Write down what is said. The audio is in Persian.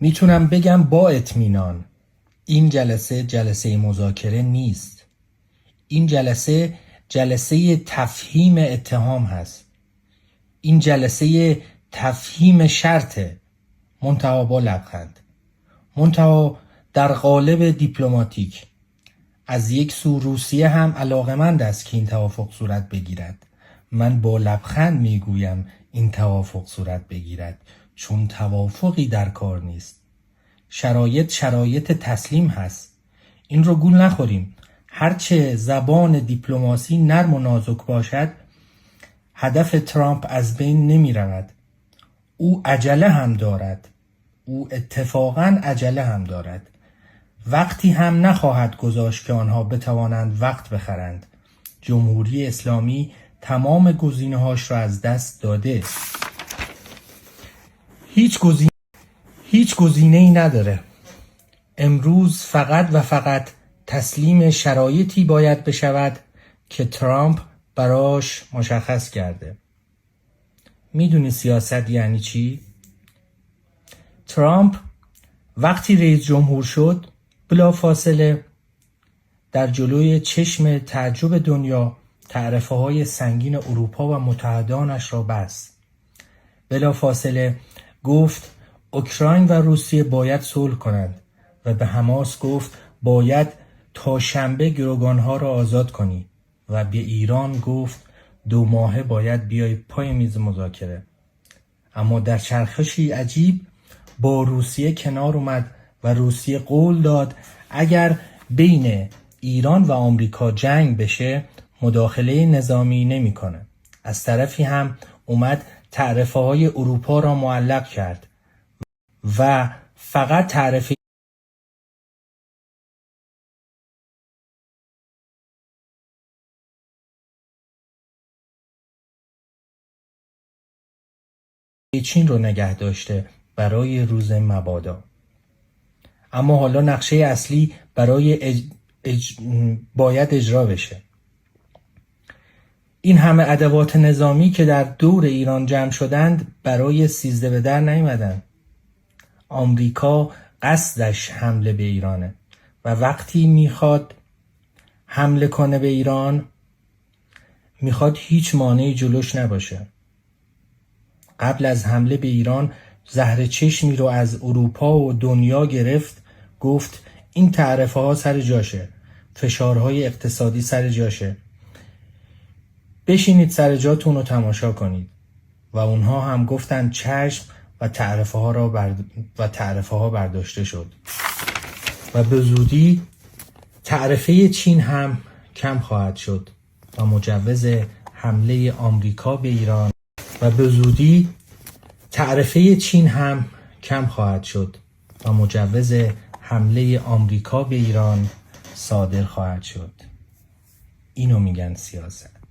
میتونم بگم با اطمینان این جلسه مذاکره نیست. این جلسه تفهیم اتهام هست. این جلسه تفهیم شرطه، منتها با لبخند، منتها در قالب دیپلماتیک. از یک سو روسیه هم علاقمند است که این توافق صورت بگیرد. من با لبخند میگویم این توافق صورت بگیرد، چون توافقی در کار نیست. شرایط تسلیم هست. این رو گول نخوریم. هرچه زبان دیپلماسی نرم و نازک باشد، هدف ترامپ از بین نمی رود. او عجله هم دارد. او اتفاقاً عجله هم دارد. وقتی هم نخواهد گذاشت که آنها بتوانند وقت بخرند. جمهوری اسلامی تمام گزینه‌هاش را از دست داده. هیچ گزینه‌ای نداره. امروز فقط و فقط تسلیم شرایطی باید بشود که ترامپ براش مشخص کرده. میدونی سیاست یعنی چی؟ ترامپ وقتی رئیس جمهور شد، بلافاصله در جلوی چشم تعجب دنیا تعرفه های سنگین اروپا و متحدانش را بست. بلافاصله گفت اوکراین و روسیه باید صلح کنند و به حماس گفت باید تا شنبه گروگانها را آزاد کنی و به ایران گفت 2 ماهه باید بیای پای میز مذاکره. اما در چرخشی عجیب با روسیه کنار اومد و روسیه قول داد اگر بین ایران و آمریکا جنگ بشه مداخله نظامی نمیکنه. از طرفی هم اومد تعرفه های اروپا را معلق کرد و فقط تعرفه چین رو نگه داشته برای روز مبادا. اما حالا نقشه اصلی برای باید اجرا بشه. این همه ادوات نظامی که در دور ایران جمع شدند برای 13 به در نیومدن. آمریکا قصدش حمله به ایرانه و وقتی میخواد حمله کنه به ایران میخواد هیچ مانعی جلوش نباشه. قبل از حمله به ایران زهر چشمی رو از اروپا و دنیا گرفت، گفت این تعرفه ها سر جاشه، فشارهای اقتصادی سر جاشه، بشینید سر جاتون رو تماشا کنید. و اونها هم گفتن چشم و تعرفه ها برداشته شد. و به زودی تعرفه چین هم کم خواهد شد و مجوز حمله آمریکا به ایران صادر خواهد شد. اینو میگن سیاست.